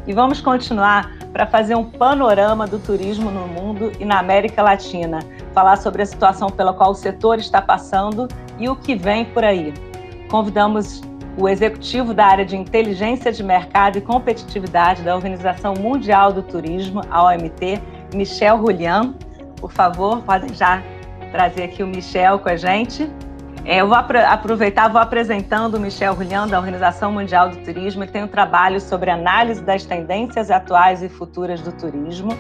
E vamos continuar para fazer um panorama do turismo no mundo e na América Latina, falar sobre a situação pela qual o setor está passando e o que vem por aí. Convidamos o executivo da área de inteligência de mercado e competitividade da Organização Mundial do Turismo, a OMT, Michel Julien. Por favor, podem já trazer aqui o Michel com a gente. Eu vou aproveitar, vou apresentando o Michel Julien, da Organização Mundial do Turismo. Ele tem um trabalho sobre análise das tendências atuais e futuras do turismo.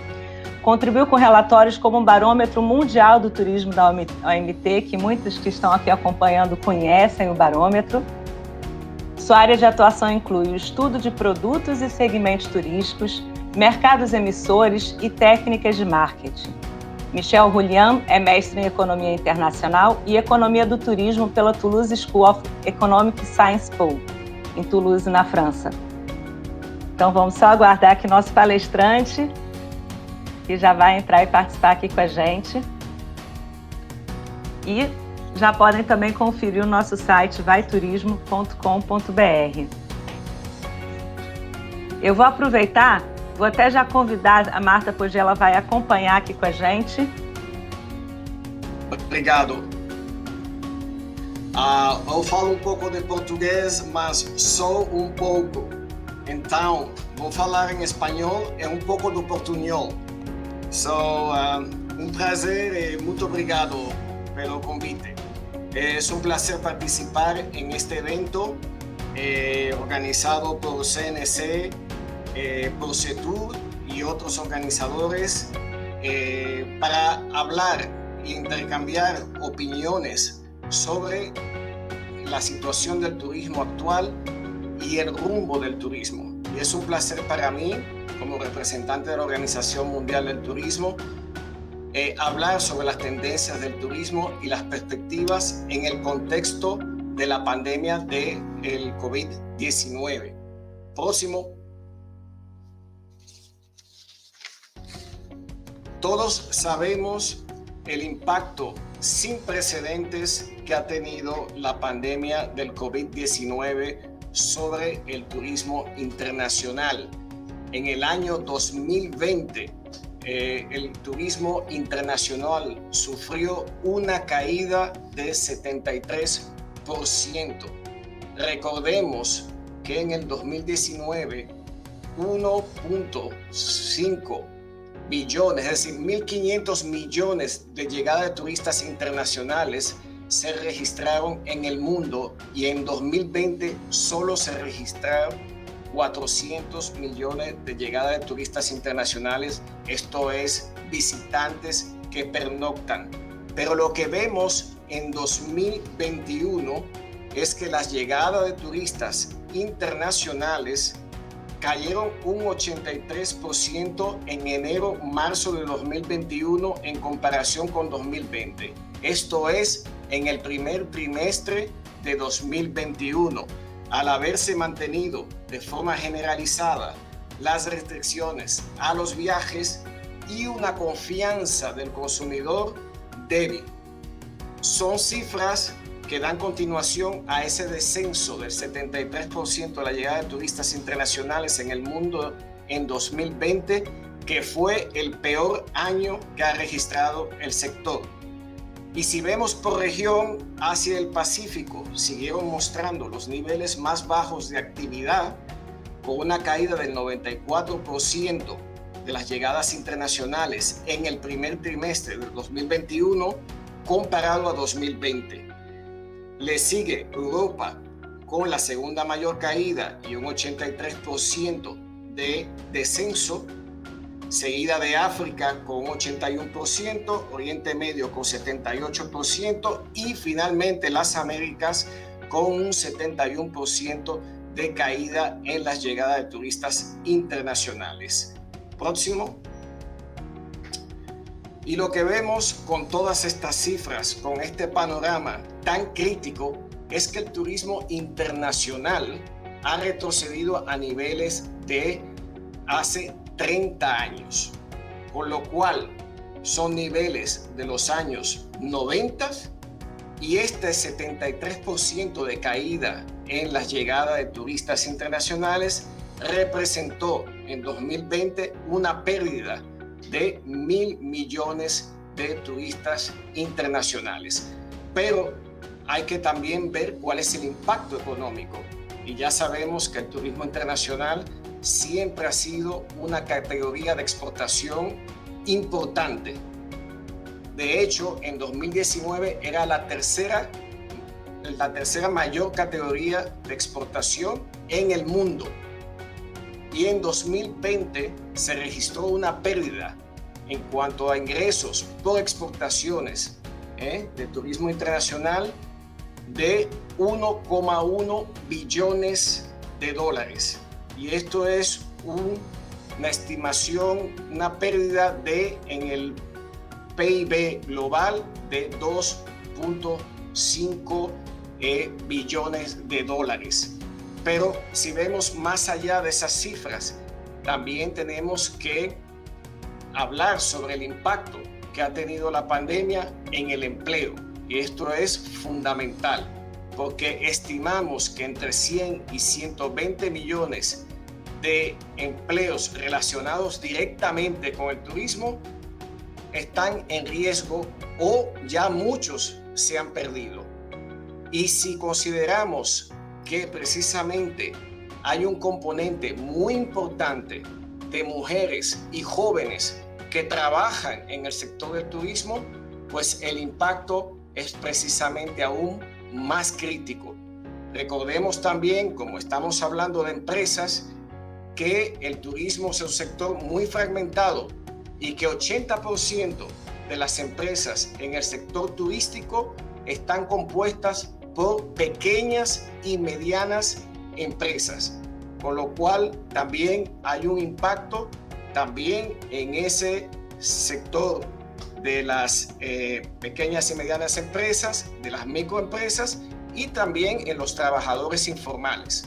Contribuiu com relatórios como o Barômetro Mundial do Turismo da OMT, que muitos que estão aqui acompanhando conhecem o barômetro. Sua área de atuação inclui o estudo de produtos e segmentos turísticos, mercados emissores e técnicas de marketing. Michel Julien é mestre em Economia Internacional e Economia do Turismo pela Toulouse School of Economic Science Po, em Toulouse, na França. Então vamos só aguardar aqui nosso palestrante, que já vai entrar e participar aqui com a gente. E já podem também conferir o nosso site vaiturismo.com.br. Eu vou aproveitar, vou até já convidar a Marta, pois ela vai acompanhar aqui com a gente. Obrigado. Eu falo um pouco de português, mas só um pouco. Então, vou falar em espanhol e um pouco do portunhol. Um prazer e muito obrigado pelo convite. Es un placer participar en este evento organizado por CNC, por CETUR y otros organizadores para hablar e intercambiar opiniones sobre la situación del turismo actual y el rumbo del turismo. Y es un placer para mí, como representante de la Organización Mundial del Turismo, hablar sobre las tendencias del turismo y las perspectivas en el contexto de la pandemia del COVID-19. Próximo. Todos sabemos el impacto sin precedentes que ha tenido la pandemia del COVID-19 sobre el turismo internacional. En el año 2020, el turismo internacional sufrió una caída de 73%. Recordemos que en el 2019, 1.5 billones, es decir, 1.500 millones de llegadas de turistas internacionales se registraron en el mundo y en 2020 solo se registraron 400 millones de llegadas de turistas internacionales, esto es, visitantes que pernoctan. Pero lo que vemos en 2021 es que las llegadas de turistas internacionales cayeron un 83% en enero-marzo de 2021 en comparación con 2020. Esto es, en el primer trimestre de 2021. Al haberse mantenido de forma generalizada las restricciones a los viajes y una confianza del consumidor débil. Son cifras que dan continuación a ese descenso del 73% de la llegada de turistas internacionales en el mundo en 2020, que fue el peor año que ha registrado el sector. Y si vemos por región, Asia y el Pacífico siguieron mostrando los niveles más bajos de actividad, con una caída del 94% de las llegadas internacionales en el primer trimestre del 2021 comparado a 2020. Le sigue Europa con la segunda mayor caída y un 83% de descenso, seguida de África con 81%, Oriente Medio con 78% y finalmente las Américas con un 71% de caída en las llegadas de turistas internacionales. Próximo. Y lo que vemos con todas estas cifras, con este panorama tan crítico, es que el turismo internacional ha retrocedido a niveles de hace 30 años, con lo cual son niveles de los años 90 y este 73% de caída en las llegadas de turistas internacionales representó en 2020 una pérdida de 1.000 millones de turistas internacionales. Pero hay que también ver cuál es el impacto económico. Y ya sabemos que el turismo internacional siempre ha sido una categoría de exportación importante. De hecho, en 2019 era la tercera mayor categoría de exportación en el mundo. Y en 2020 se registró una pérdida en cuanto a ingresos por exportaciones de turismo internacional de 1,1 billones de dólares. Y esto es una estimación, una pérdida en el PIB global de 2,5 billones de dólares. Pero si vemos más allá de esas cifras, también tenemos que hablar sobre el impacto que ha tenido la pandemia en el empleo. Y esto es fundamental, porque estimamos que entre 100 y 120 millones de empleos relacionados directamente con el turismo están en riesgo o ya muchos se han perdido. Y si consideramos que precisamente hay un componente muy importante de mujeres y jóvenes que trabajan en el sector del turismo, pues el impacto es precisamente aún más crítico. Recordemos también, como estamos hablando de empresas, que el turismo es un sector muy fragmentado y que 80% de las empresas en el sector turístico están compuestas por pequeñas y medianas empresas, con lo cual también hay un impacto también en ese sector de las pequeñas y medianas empresas, de las microempresas y también en los trabajadores informales.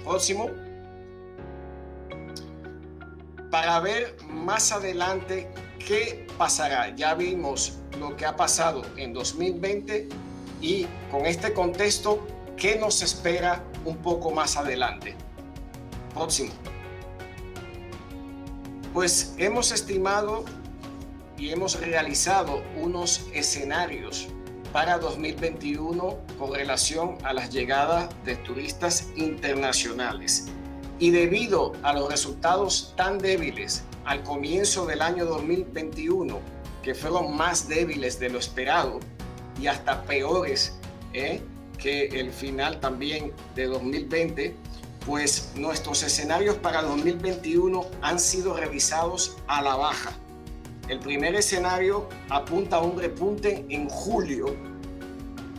Próximo. Para ver más adelante qué pasará. Ya vimos lo que ha pasado en 2020 y con este contexto, ¿qué nos espera un poco más adelante? Próximo. Pues hemos estimado y hemos realizado unos escenarios para 2021 con relación a las llegadas de turistas internacionales. Y debido a los resultados tan débiles al comienzo del año 2021, que fueron más débiles de lo esperado y hasta peores que el final también de 2020, pues nuestros escenarios para 2021 han sido revisados a la baja. El primer escenario apunta a un repunte en julio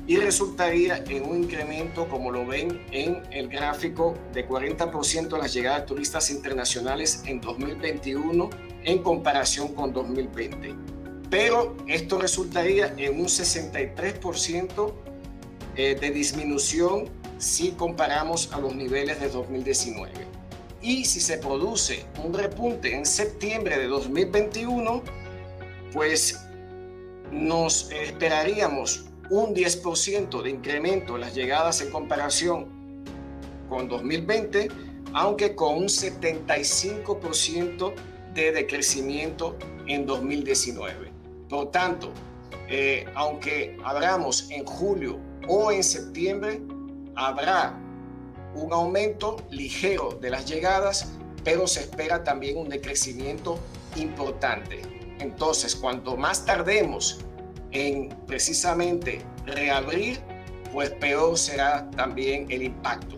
y resultaría en un incremento, como lo ven en el gráfico, de 40% de las llegadas de turistas internacionales en 2021 en comparación con 2020. Pero esto resultaría en un 63% de disminución si comparamos a los niveles de 2019. Y si se produce un repunte en septiembre de 2021, pues nos esperaríamos un 10% de incremento en las llegadas en comparación con 2020, aunque con un 75% de decrecimiento en 2019. Por tanto, aunque abramos en julio o en septiembre, habrá un aumento ligero de las llegadas, pero se espera también un decrecimiento importante. Entonces, cuanto más tardemos en precisamente reabrir, pues peor será también el impacto.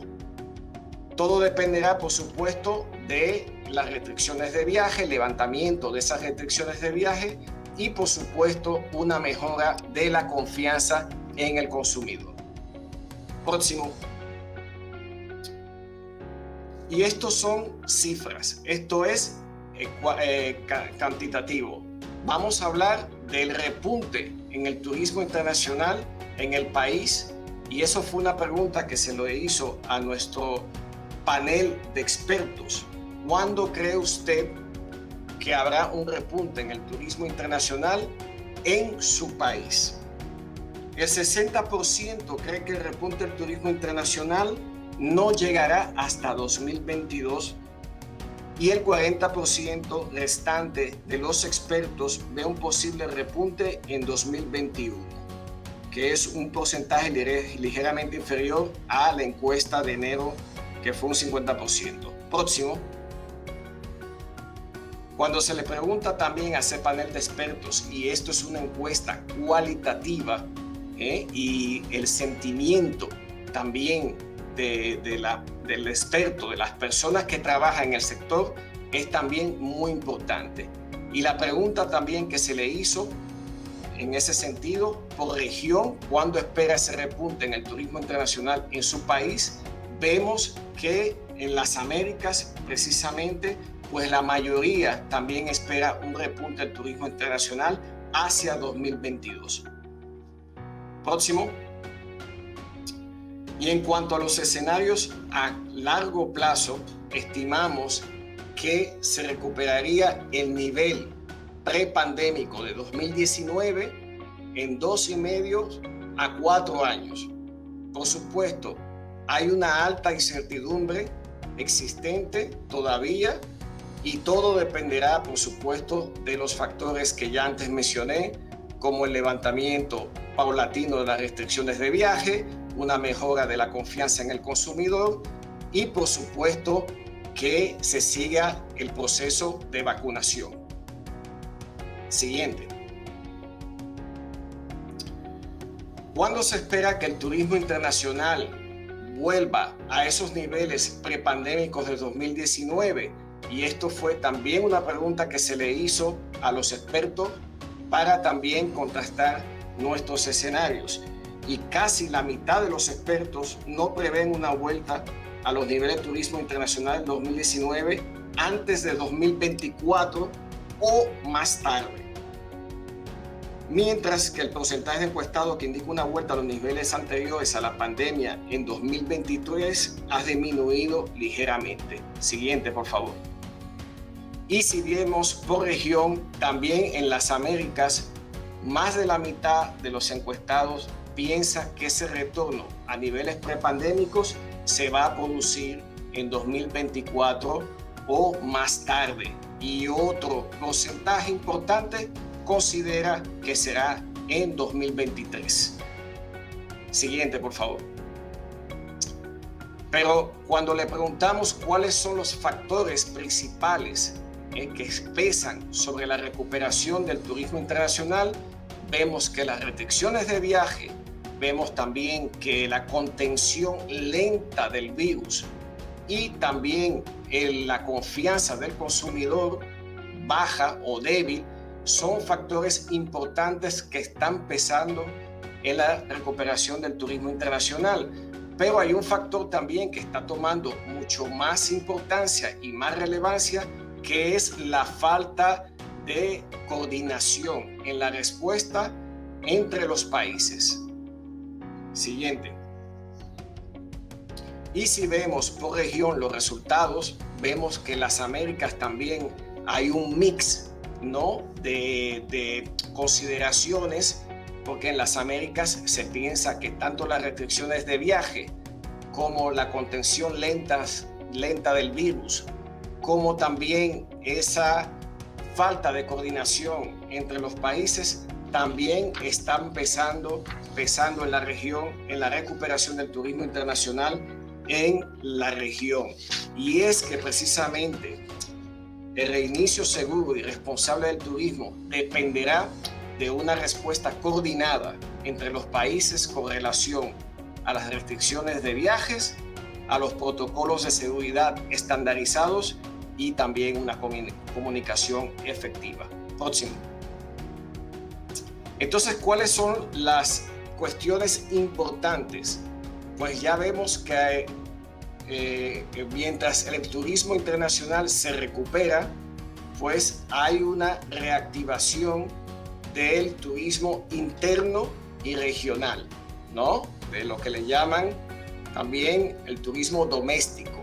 Todo dependerá, por supuesto, de las restricciones de viaje, el levantamiento de esas restricciones de viaje y, por supuesto, una mejora de la confianza en el consumidor. Próximo. Y estos son cifras, esto es cuantitativo. Vamos a hablar del repunte en el turismo internacional en el país, y eso fue una pregunta que se lo hizo a nuestro panel de expertos. ¿Cuándo cree usted que habrá un repunte en el turismo internacional en su país. El 60% cree que el repunte del turismo internacional no llegará hasta 2022 y el 40% restante de los expertos ve un posible repunte en 2021, que es un porcentaje ligeramente inferior a la encuesta de enero, que fue un 50%. Próximo. Cuando se le pregunta también a ese panel de expertos, y esto es una encuesta cualitativa, y el sentimiento también del experto, de las personas que trabajan en el sector, es también muy importante. Y la pregunta también que se le hizo en ese sentido, por región, ¿cuándo espera ese repunte en el turismo internacional en su país? Vemos que en las Américas, precisamente, pues la mayoría también espera un repunte del turismo internacional hacia 2022. Próximo. Y en cuanto a los escenarios a largo plazo, estimamos que se recuperaría el nivel prepandémico de 2019 en 2,5 a 4 años. Por supuesto, hay una alta incertidumbre existente todavía y todo dependerá, por supuesto, de los factores que ya antes mencioné, como el levantamiento paulatino de las restricciones de viaje, una mejora de la confianza en el consumidor y, por supuesto, que se siga el proceso de vacunación. Siguiente. ¿Cuándo se espera que el turismo internacional vuelva a esos niveles prepandémicos de 2019? Y esto fue también una pregunta que se le hizo a los expertos para también contrastar nuestros escenarios. Y casi la mitad de los expertos no prevén una vuelta a los niveles de turismo internacional en 2019 antes de 2024 o más tarde. Mientras que el porcentaje de encuestados que indica una vuelta a los niveles anteriores a la pandemia en 2023 ha disminuido ligeramente. Siguiente, por favor. Y si vemos por región, también en las Américas, más de la mitad de los encuestados piensa que ese retorno a niveles prepandémicos se va a producir en 2024 o más tarde. Y otro porcentaje importante considera que será en 2023. Siguiente, por favor. Pero cuando le preguntamos cuáles son los factores principales que pesan sobre la recuperación del turismo internacional, vemos que las restricciones de viaje, vemos también que la contención lenta del virus y también la confianza del consumidor baja o débil son factores importantes que están pesando en la recuperación del turismo internacional. Pero hay un factor también que está tomando mucho más importancia y más relevancia, que es la falta de coordinación en la respuesta entre los países. Siguiente. Y si vemos por región los resultados, vemos que en las Américas también hay un mix, ¿no?, de consideraciones, porque en las Américas se piensa que tanto las restricciones de viaje como la contención lenta del virus, como también esa falta de coordinación entre los países, también están pesando en la región, en la recuperación del turismo internacional en la región. Y es que precisamente el reinicio seguro y responsable del turismo dependerá de una respuesta coordinada entre los países con relación a las restricciones de viajes, a los protocolos de seguridad estandarizados y también una comunicación efectiva. Próximo. Entonces, ¿cuáles son las cuestiones importantes? Pues ya vemos que mientras el turismo internacional se recupera, pues hay una reactivación del turismo interno y regional, ¿no? De lo que le llaman también el turismo doméstico.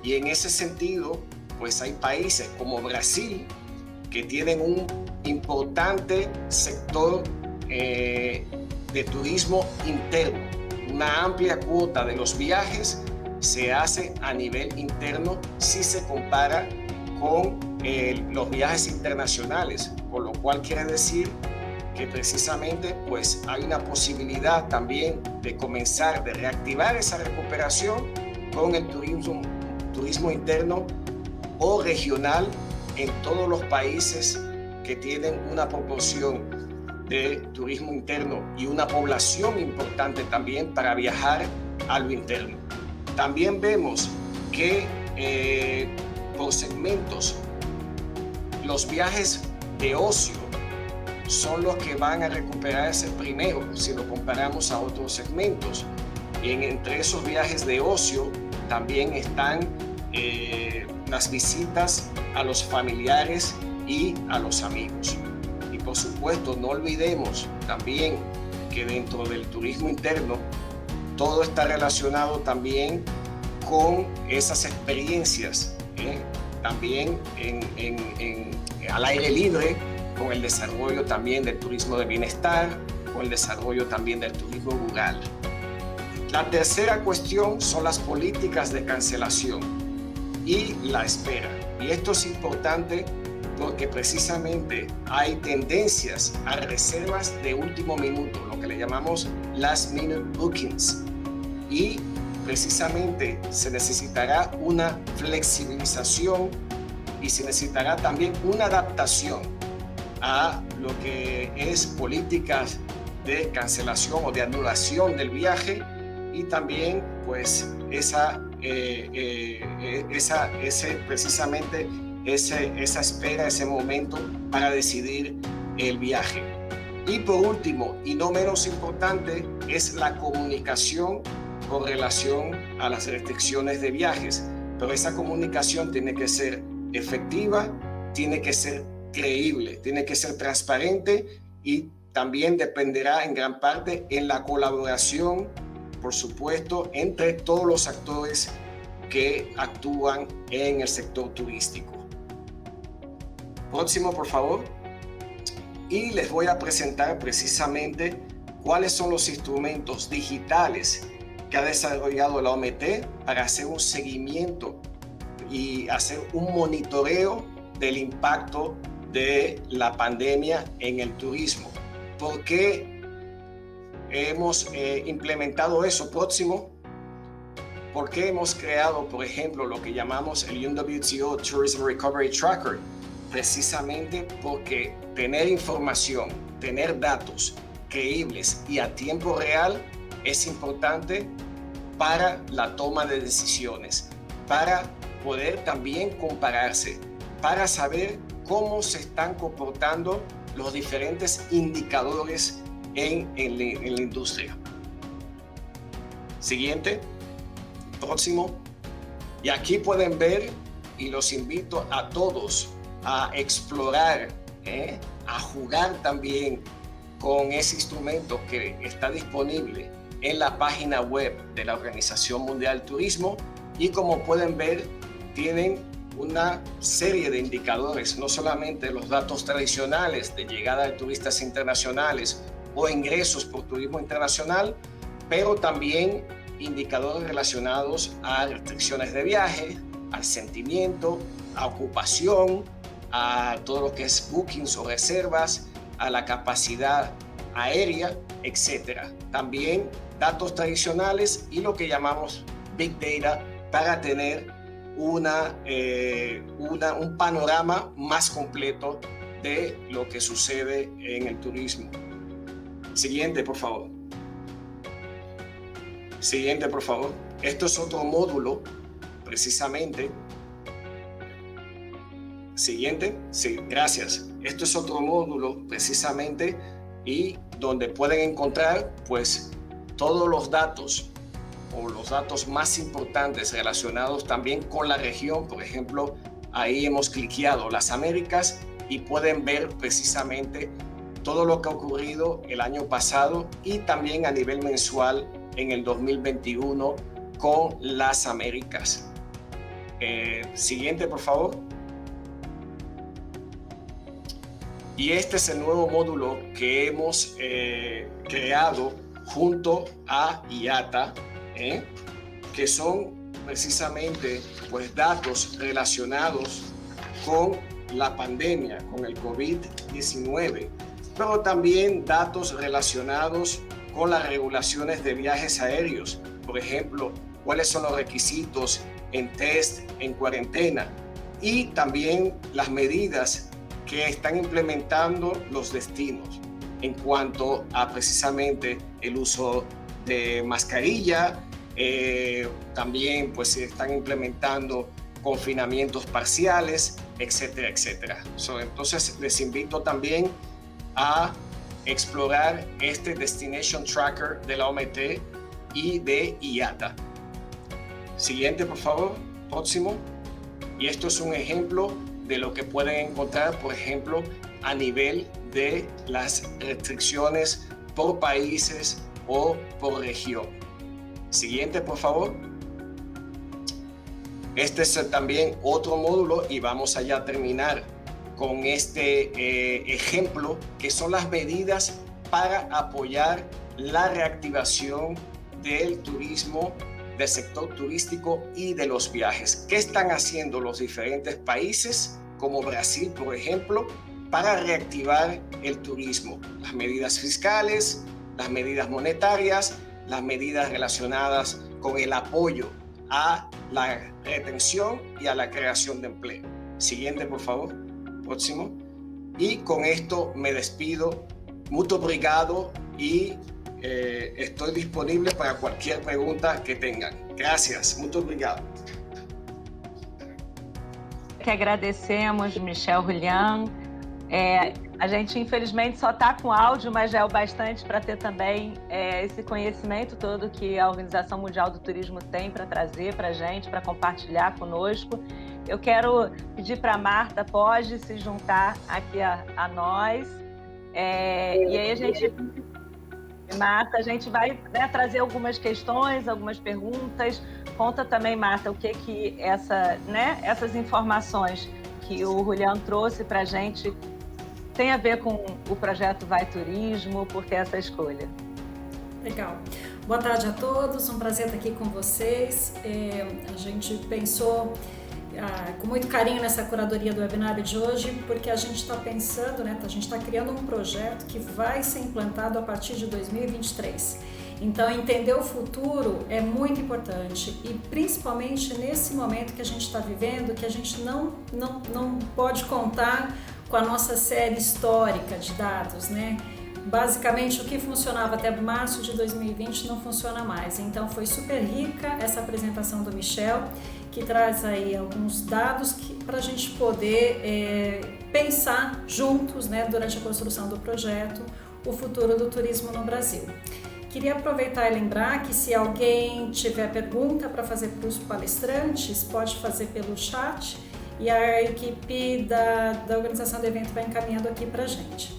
Y en ese sentido, pues hay países como Brasil que tienen un importante sector de turismo interno. Una amplia cuota de los viajes se hace a nivel interno si se compara con los viajes internacionales, por lo cual quiere decir que precisamente pues hay una posibilidad también de comenzar, de reactivar esa recuperación con el turismo interno o regional en todos los países que tienen una proporción de turismo interno y una población importante también para viajar a lo interno. También vemos que por segmentos los viajes de ocio son los que van a recuperarse primero si lo comparamos a otros segmentos. Y entre esos viajes de ocio también están las visitas a los familiares y a los amigos. Y por supuesto, no olvidemos también que dentro del turismo interno todo está relacionado también con esas experiencias, también al aire libre, con el desarrollo también del turismo de bienestar, con el desarrollo también del turismo rural. La tercera cuestión son las políticas de cancelación y la espera. Y esto es importante porque precisamente hay tendencias a reservas de último minuto, lo que le llamamos last minute bookings. Y precisamente se necesitará una flexibilización y se necesitará también una adaptación a lo que es políticas de cancelación o de anulación del viaje y también pues precisamente esa espera, ese momento para decidir el viaje. Y por último, y no menos importante, es la comunicación con relación a las restricciones de viajes. Pero esa comunicación tiene que ser efectiva, tiene que ser creíble, tiene que ser transparente y también dependerá en gran parte en la colaboración, por supuesto, entre todos los actores que actúan en el sector turístico. Próximo, por favor. Y les voy a presentar precisamente cuáles son los instrumentos digitales que ha desarrollado la OMT para hacer un seguimiento y hacer un monitoreo del impacto de la pandemia en el turismo. ¿Por qué hemos implementado eso? Próximo. ¿Por qué hemos creado, por ejemplo, lo que llamamos el UNWTO Tourism Recovery Tracker? Precisamente porque tener información, tener datos creíbles y a tiempo real es importante para la toma de decisiones, para poder también compararse, para saber cómo se están comportando los diferentes indicadores en la industria. Siguiente, próximo. Y aquí pueden ver, y los invito a todos a explorar, a jugar también con ese instrumento que está disponible en la página web de la Organización Mundial del Turismo. Y como pueden ver, tienen una serie de indicadores, no solamente los datos tradicionales de llegada de turistas internacionales o ingresos por turismo internacional, pero también indicadores relacionados a restricciones de viaje, al sentimiento, a ocupación, a todo lo que es bookings o reservas, a la capacidad aérea, etc. También datos tradicionales y lo que llamamos Big Data para tener un panorama más completo de lo que sucede en el turismo. Siguiente, por favor. Siguiente, por favor. Esto es otro módulo, precisamente. Siguiente. Sí, gracias. Esto es otro módulo, precisamente, y donde pueden encontrar, pues, todos los datos o los datos más importantes relacionados también con la región. Por ejemplo, ahí hemos cliqueado las Américas y pueden ver precisamente todo lo que ha ocurrido el año pasado y también a nivel mensual en el 2021 con las Américas. Siguiente, por favor. Y este es el nuevo módulo que hemos creado junto a IATA, que son precisamente pues, datos relacionados con la pandemia, con el COVID-19, pero también datos relacionados con las regulaciones de viajes aéreos. Por ejemplo, cuáles son los requisitos en test, en cuarentena, y también las medidas que están implementando los destinos en cuanto a precisamente el uso de mascarilla. También pues se están implementando confinamientos parciales, etcétera, etcétera. Entonces les invito también a explorar este Destination Tracker de la OMT y de IATA. Siguiente, por favor, próximo. Y esto es un ejemplo de lo que pueden encontrar, por ejemplo, a nivel de las restricciones por países o por región. Siguiente, por favor. Este es también otro módulo y vamos allá a terminar con este ejemplo, que son las medidas para apoyar la reactivación del turismo, del sector turístico y de los viajes. ¿Qué están haciendo los diferentes países, como Brasil, por ejemplo, para reactivar el turismo? Las medidas fiscales, las medidas monetarias, las medidas relacionadas con el apoyo a la retención y a la creación de empleo. Siguiente, por favor. Próximo. Y con esto me despido. Muito obrigado y estoy disponible para cualquier pregunta que tengan. Gracias, muito obrigado. Que agradecemos, Michel Julián. A gente, infelizmente, só está com áudio, mas já é o bastante para ter também esse conhecimento todo que a Organização Mundial do Turismo tem para trazer para a gente, para compartilhar conosco. Eu quero pedir para a Marta, pode se juntar aqui a nós. E aí Marta, a gente vai trazer algumas questões, algumas perguntas. Conta também, Marta, o que essas informações que o Julián trouxe para a gente tem a ver com o projeto Vai Turismo, por que essa escolha? Legal. Boa tarde a todos, um prazer estar aqui com vocês. A gente pensou com muito carinho nessa curadoria do webinário de hoje, porque a gente está pensando, a gente está criando um projeto que vai ser implantado a partir de 2023. Então, entender o futuro é muito importante e principalmente nesse momento que a gente está vivendo, que a gente não pode contar com a nossa série histórica de dados, Basicamente, o que funcionava até março de 2020 não funciona mais. Então, foi super rica essa apresentação do Michel, que traz aí alguns dados para a gente poder pensar juntos, durante a construção do projeto, o futuro do turismo no Brasil. Queria aproveitar e lembrar que se alguém tiver pergunta para fazer para os palestrantes, pode fazer pelo chat e a equipe da organização do evento vai encaminhando aqui para a gente.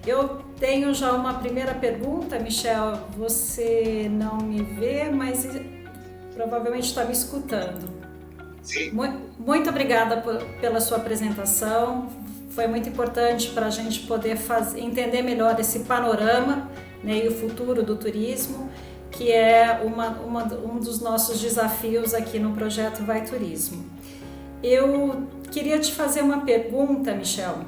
Eu tenho já uma primeira pergunta, Michel, você não me vê, mas provavelmente está me escutando. Sim. Muito obrigada pela sua apresentação, foi muito importante para a gente poder entender melhor esse panorama e o futuro do turismo, que é um dos nossos desafios aqui no projeto Vai Turismo. Eu queria te fazer uma pergunta, Michel.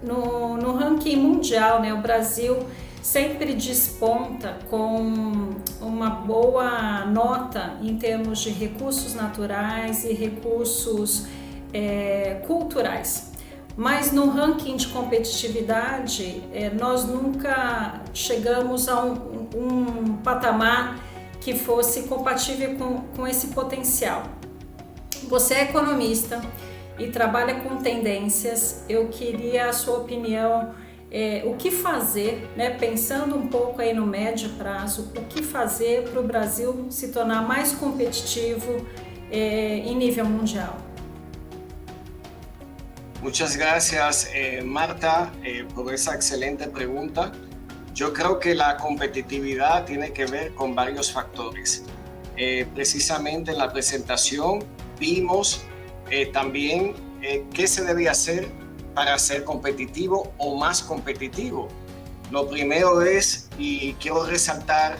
No ranking mundial, o Brasil sempre desponta com uma boa nota em termos de recursos naturais e recursos culturais. Mas no ranking de competitividade, nós nunca chegamos a um patamar que fosse compatível com esse potencial. Você é economista e trabalha com tendências. Eu queria a sua opinião, o que fazer, pensando um pouco aí no médio prazo, o que fazer para o Brasil se tornar mais competitivo em nível mundial? Muchas gracias, Marta, por esa excelente pregunta. Yo creo que la competitividad tiene que ver con varios factores. Precisamente en la presentación vimos también qué se debe hacer para ser competitivo o más competitivo. Lo primero es, y quiero resaltar,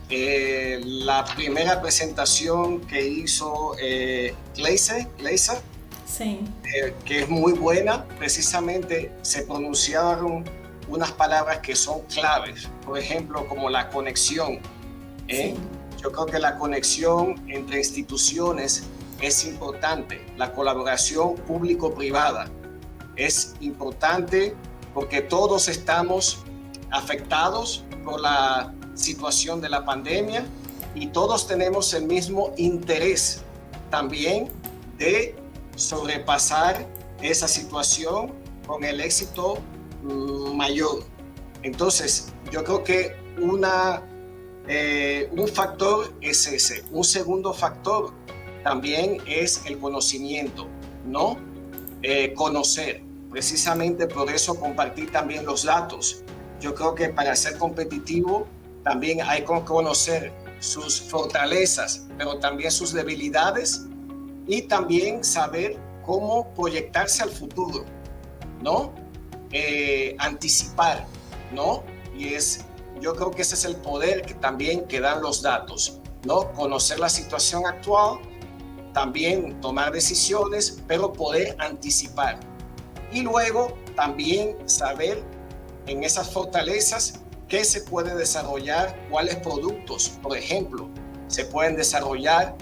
la primera presentación que hizo Gleiser, sí. Que es muy buena. Precisamente se pronunciaron unas palabras que son claves, por ejemplo, como la conexión. Sí. Yo creo que la conexión entre instituciones es importante, la colaboración público-privada es importante porque todos estamos afectados por la situación de la pandemia y todos tenemos el mismo interés también de sobrepasar esa situación con el éxito mayor. Entonces, yo creo que un factor es ese. Un segundo factor también es el conocimiento, ¿no? Conocer. Precisamente por eso compartir también los datos. Yo creo que para ser competitivo también hay que conocer sus fortalezas, pero también sus debilidades y también saber cómo proyectarse al futuro, ¿no? Anticipar, ¿no? Yo creo que ese es el poder que dan los datos, ¿no? Conocer la situación actual, también tomar decisiones, pero poder anticipar. Y luego también saber en esas fortalezas qué se puede desarrollar, cuáles productos, por ejemplo, se pueden desarrollar,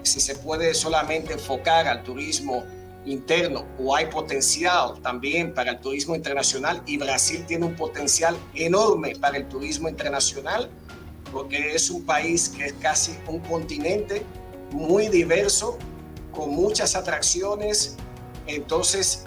si se puede solamente enfocar al turismo interno o hay potencial también para el turismo internacional, y Brasil tiene un potencial enorme para el turismo internacional porque es un país que es casi un continente muy diverso con muchas atracciones. Entonces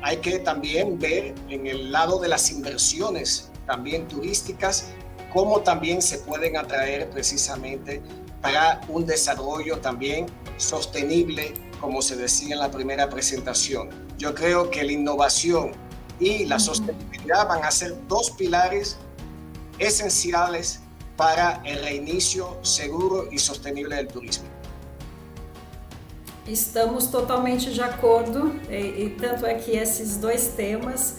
hay que también ver en el lado de las inversiones también turísticas cómo también se pueden atraer precisamente para un desarrollo también sostenible, como se decía en la primera presentación. Yo creo que la innovación y la sostenibilidad van a ser dos pilares esenciales para el reinicio seguro y sostenible del turismo. Estamos totalmente de acordo, e tanto é que esses dois temas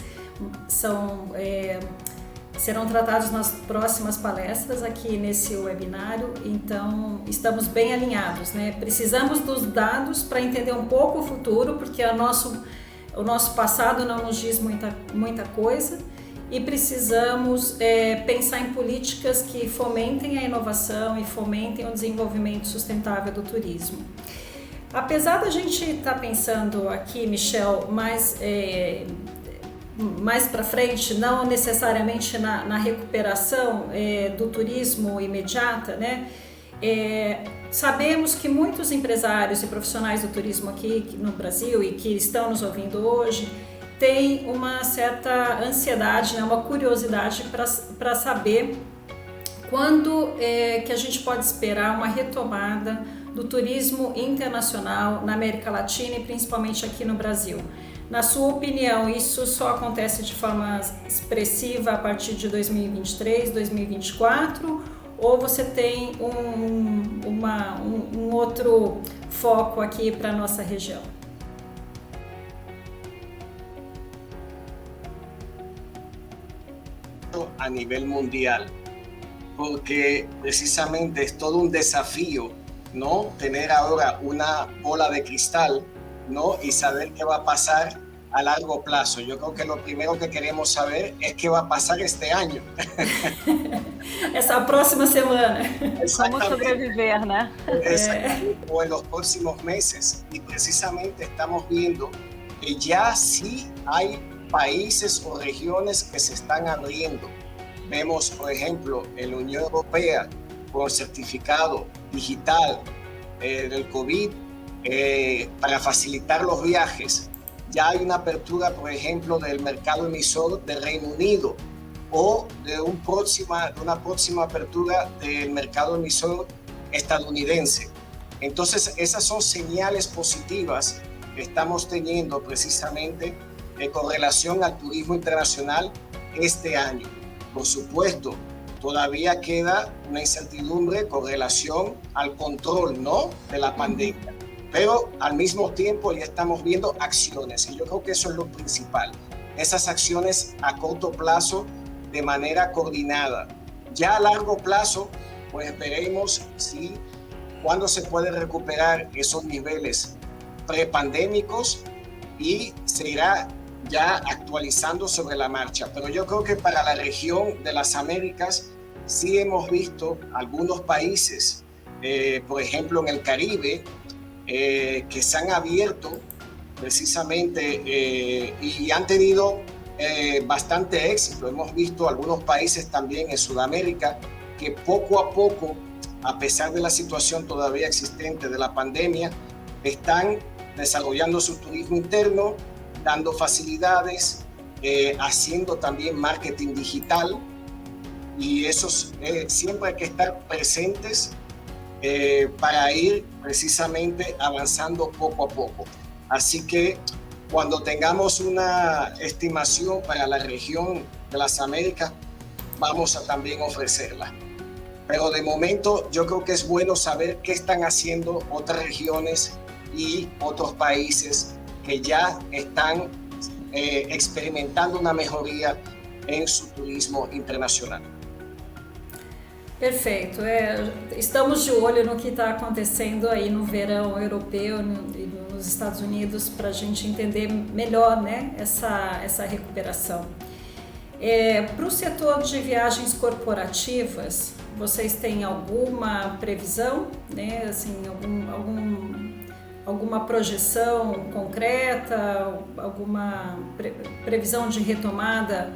serão tratados nas próximas palestras aqui nesse webinário, então estamos bem alinhados, né? Precisamos dos dados para entender um pouco o futuro, porque o nosso passado não nos diz muita coisa, e precisamos pensar em políticas que fomentem a inovação e fomentem o desenvolvimento sustentável do turismo. Apesar da gente estar pensando aqui, Michel, mais para frente, não necessariamente na recuperação do turismo imediata, né? Sabemos que muitos empresários e profissionais do turismo aqui no Brasil e que estão nos ouvindo hoje têm uma certa ansiedade, né? Uma curiosidade para saber quando que a gente pode esperar uma retomada do turismo internacional na América Latina e principalmente aqui no Brasil. Na sua opinião, isso só acontece de forma expressiva a partir de 2023, 2024? Ou você tem um outro foco aqui para a nossa região? A nivel mundial, porque precisamente es todo un desafío, ¿no? Tener ahora una bola de cristal, ¿no? Y saber qué va a pasar a largo plazo. Yo creo que lo primero que queremos saber es qué va a pasar este año. Essa próxima semana. Como sobreviver, ¿no? O en los próximos meses. Y precisamente estamos viendo que ya sí hay países o regiones que se están abriendo. Vemos, por ejemplo, en la Unión Europea con certificado digital del COVID para facilitar los viajes. Ya hay una apertura, por ejemplo, del mercado emisor del Reino Unido o de una próxima apertura del mercado emisor estadounidense. Entonces, esas son señales positivas que estamos teniendo precisamente con relación al turismo internacional este año. Por supuesto, todavía queda una incertidumbre con relación al control, ¿no?, de la pandemia. pero al mismo tiempo ya estamos viendo acciones, y yo creo que eso es lo principal, esas acciones a corto plazo de manera coordinada. Ya a largo plazo, pues veremos cuándo se puede recuperar esos niveles prepandémicos y se irá ya actualizando sobre la marcha. Pero yo creo que para la región de las Américas sí hemos visto algunos países, por ejemplo en el Caribe, que se han abierto precisamente y han tenido bastante éxito. Hemos visto algunos países también en Sudamérica que poco a poco, a pesar de la situación todavía existente de la pandemia, están desarrollando su turismo interno, dando facilidades, haciendo también marketing digital, y eso siempre hay que estar presentes para ir precisamente avanzando poco a poco. Así que cuando tengamos una estimación para la región de las Américas, vamos a también ofrecerla. Pero de momento yo creo que es bueno saber qué están haciendo otras regiones y otros países que ya están experimentando uma mejoria em seu turismo internacional. Perfeito. Estamos de olho no que está acontecendo aí no verão europeu e nos Estados Unidos para a gente entender melhor, né, essa recuperação. Para o setor de viagens corporativas, vocês têm alguma previsão, né, assim, alguma projeção concreta, alguma previsão de retomada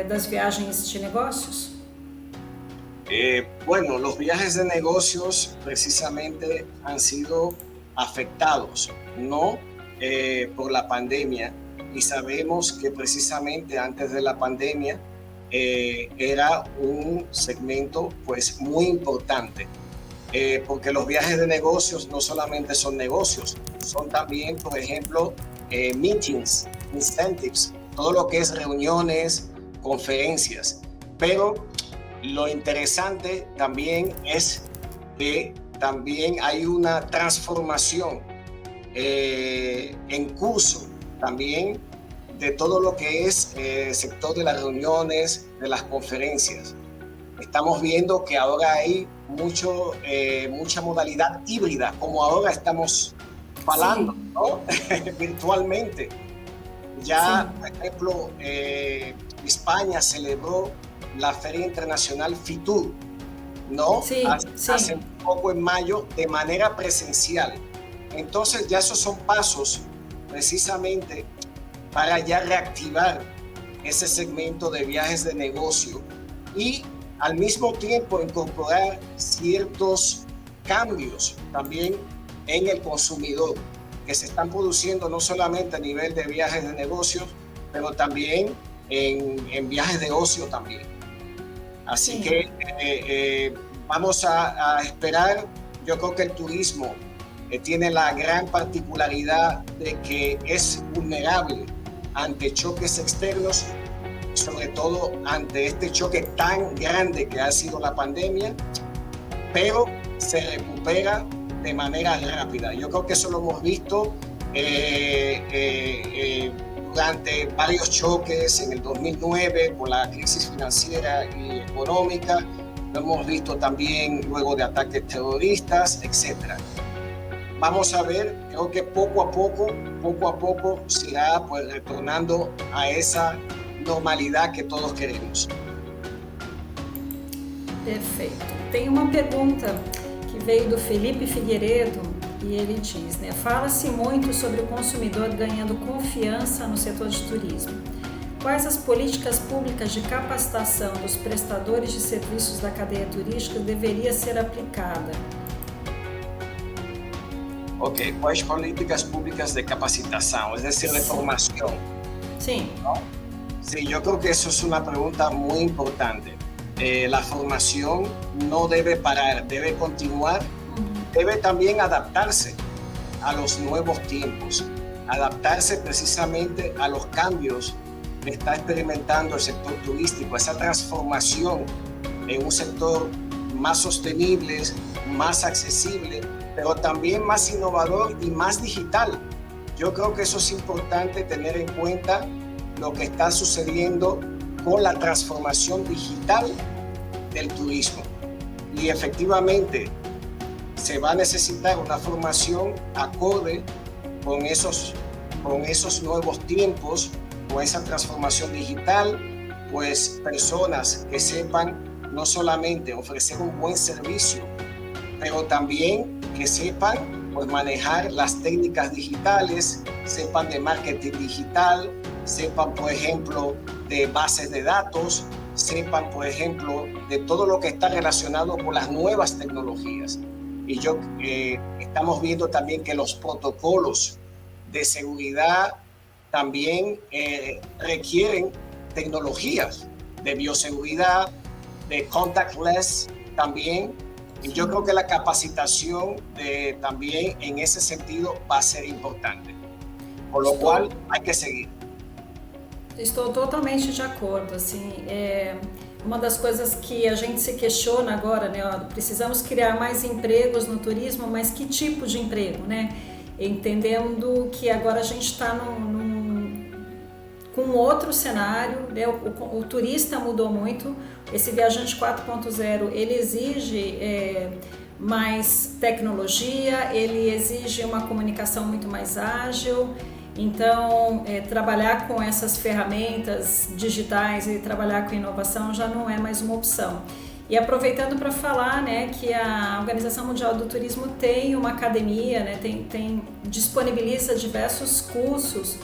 das viagens de negócios? Bueno, los viajes de negocios precisamente han sido afectados, no por la pandemia, y sabemos que precisamente antes de la pandemia era un segmento pues muy importante. Porque los viajes de negocios no solamente son negocios, son también, por ejemplo, meetings, incentives, todo lo que es reuniones, conferencias. Pero lo interesante también es que también hay una transformación en curso también de todo lo que es el sector de las reuniones, de las conferencias. Estamos viendo que ahora hay mucha modalidad híbrida, como ahora estamos hablando, sí, ¿no? Virtualmente. Ya, sí, por ejemplo, España celebró la Feria Internacional FITUR, ¿no? Sí, hace un poco en mayo, de manera presencial. Entonces ya esos son pasos precisamente para ya reactivar ese segmento de viajes de negocio y al mismo tiempo incorporar ciertos cambios también en el consumidor que se están produciendo no solamente a nivel de viajes de negocios, pero también en viajes de ocio también. Así que vamos a esperar. Yo creo que el turismo tiene la gran particularidad de que es vulnerable ante choques externos, sobre todo ante este choque tan grande que ha sido la pandemia, pero se recupera de manera rápida. Yo creo que eso lo hemos visto durante varios choques en el 2009 por la crisis financiera y económica, lo hemos visto también luego de ataques terroristas, etc. Vamos a ver, creo que poco a poco se irá pues retornando a esa normalidade que todos queremos. Perfeito. Tem uma pergunta que veio do Felipe Figueiredo e ele diz, né? Fala-se muito sobre o consumidor ganhando confiança no setor de turismo. Quais as políticas públicas de capacitação dos prestadores de serviços da cadeia turística deveria ser aplicada? Ok, quais políticas públicas de capacitação, es decir, de formación? Sí. ¿No? Sí, yo creo que eso es una pregunta muy importante. La formación no debe parar, debe continuar, debe también adaptarse a los nuevos tiempos, adaptarse precisamente a los cambios que está experimentando el sector turístico, esa transformación en un sector más sostenible, más accesible pero también más innovador y más digital. Yo creo que eso es importante tener en cuenta lo que está sucediendo con la transformación digital del turismo. Y efectivamente se va a necesitar una formación acorde con esos nuevos tiempos, con esa transformación digital, pues personas que sepan no solamente ofrecer un buen servicio, pero también que sepan pues, manejar las técnicas digitales, sepan de marketing digital, sepan, por ejemplo, de bases de datos, sepan, por ejemplo, de todo lo que está relacionado con las nuevas tecnologías. Y estamos viendo también que los protocolos de seguridad también requieren tecnologías de bioseguridad, de contactless también. Y yo creo que la capacitación también en esse sentido va a ser importante. Por lo cual hay que seguir. Estou totalmente de acordo, assim, uma das coisas que a gente se questiona agora, né, precisamos criar mais empregos no turismo, mas que tipo de emprego, né? Entendendo que agora a gente está com outro cenário, né? O turista mudou muito, esse viajante 4.0, ele exige mais tecnologia, ele exige uma comunicação muito mais ágil. Então, trabalhar com essas ferramentas digitais e trabalhar com inovação já não é mais uma opção. E aproveitando para falar, né, que a Organização Mundial do Turismo tem uma academia, né, disponibiliza diversos cursos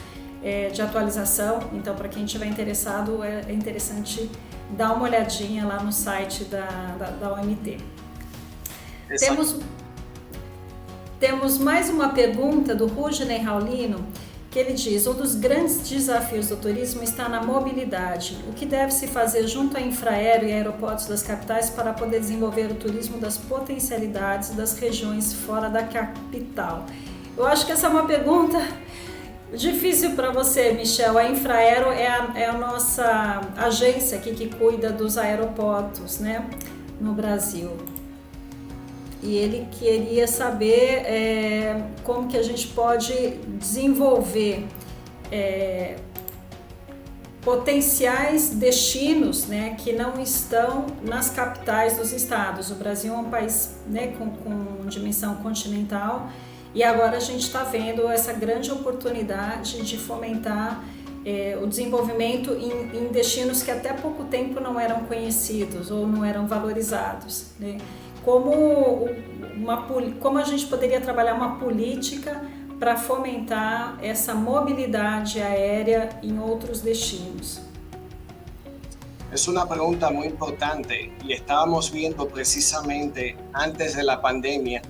de atualização. Então, para quem estiver interessado, é interessante dar uma olhadinha lá no site da OMT. Temos mais uma pergunta do Rudney Raulino, que ele diz: um dos grandes desafios do turismo está na mobilidade. O que deve se fazer junto à Infraero e aeroportos das capitais para poder desenvolver o turismo das potencialidades das regiões fora da capital? Eu acho que essa é uma pergunta difícil para você, Michel. A Infraero é a nossa agência aqui que cuida dos aeroportos, né, no Brasil. E ele queria saber como que a gente pode desenvolver potenciais destinos, né, que não estão nas capitais dos estados. O Brasil é um país, né, com dimensão continental, e agora a gente está vendo essa grande oportunidade de fomentar o desenvolvimento em destinos que até pouco tempo não eram conhecidos ou não eram valorizados, né? Como a gente poderia trabalhar uma política para fomentar essa mobilidade aérea em outros destinos? Es una pregunta muy importante y estábamos viendo precisamente antes de la pandemia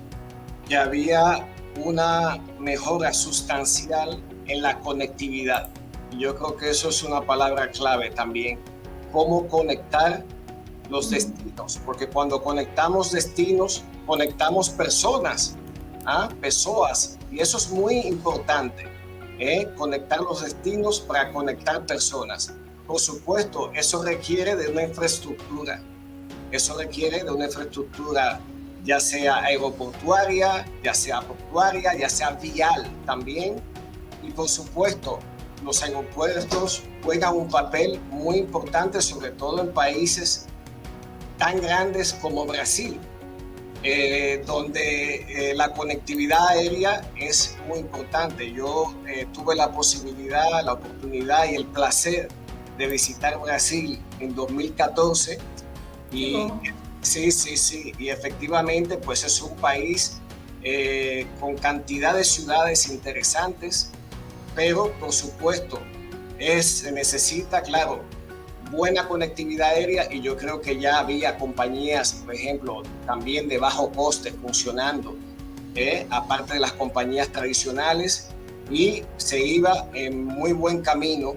que había una mejora sustancial en la conectividad. Y yo creo que eso es una palabra clave también, cómo conectar los destinos, porque cuando conectamos destinos, conectamos personas, pessoas, y eso es muy importante, conectar los destinos para conectar personas. Por supuesto, eso requiere de una infraestructura, ya sea aeroportuaria, ya sea portuaria, ya sea vial también, y por supuesto, los aeropuertos juegan un papel muy importante, sobre todo en países tan grandes como Brasil, donde la conectividad aérea es muy importante. Yo tuve la posibilidad, la oportunidad y el placer de visitar Brasil en 2014 y sí, y efectivamente pues es un país con cantidad de ciudades interesantes, pero por supuesto se necesita, claro, buena conectividad aérea, y yo creo que ya había compañías, por ejemplo, también de bajo coste funcionando, aparte de las compañías tradicionales, y se iba en muy buen camino.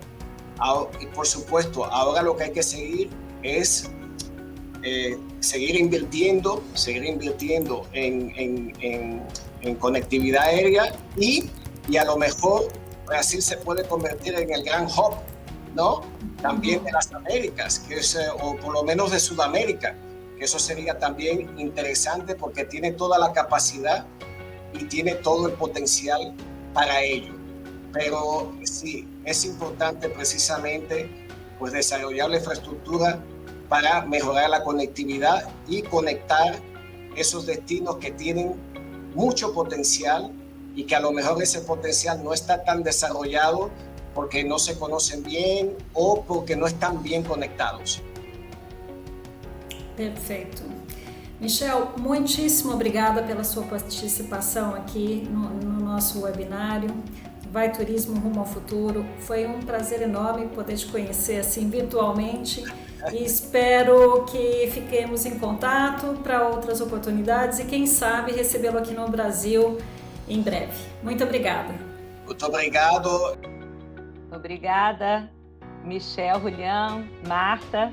Y por supuesto, ahora lo que hay que seguir es seguir invirtiendo en conectividad aérea, y a lo mejor Brasil se puede convertir en el gran hub, ¿no? También de las Américas, o por lo menos de Sudamérica, que eso sería también interesante porque tiene toda la capacidad y tiene todo el potencial para ello. Pero sí, es importante precisamente pues desarrollar la infraestructura para mejorar la conectividad y conectar esos destinos que tienen mucho potencial y que a lo mejor ese potencial no está tan desarrollado porque no se conocen bien o porque no están bien conectados. Perfeito. Michel, muitíssimo obrigada pela sua participação aqui no nosso webinário. Vai Turismo Rumo ao Futuro. Foi um prazer enorme poder te conhecer assim virtualmente e espero que fiquemos em contato para outras oportunidades e quem sabe recebê-lo aqui no Brasil em breve. Muito obrigada. Muito obrigado. Obrigada, Michel, Julián, Marta.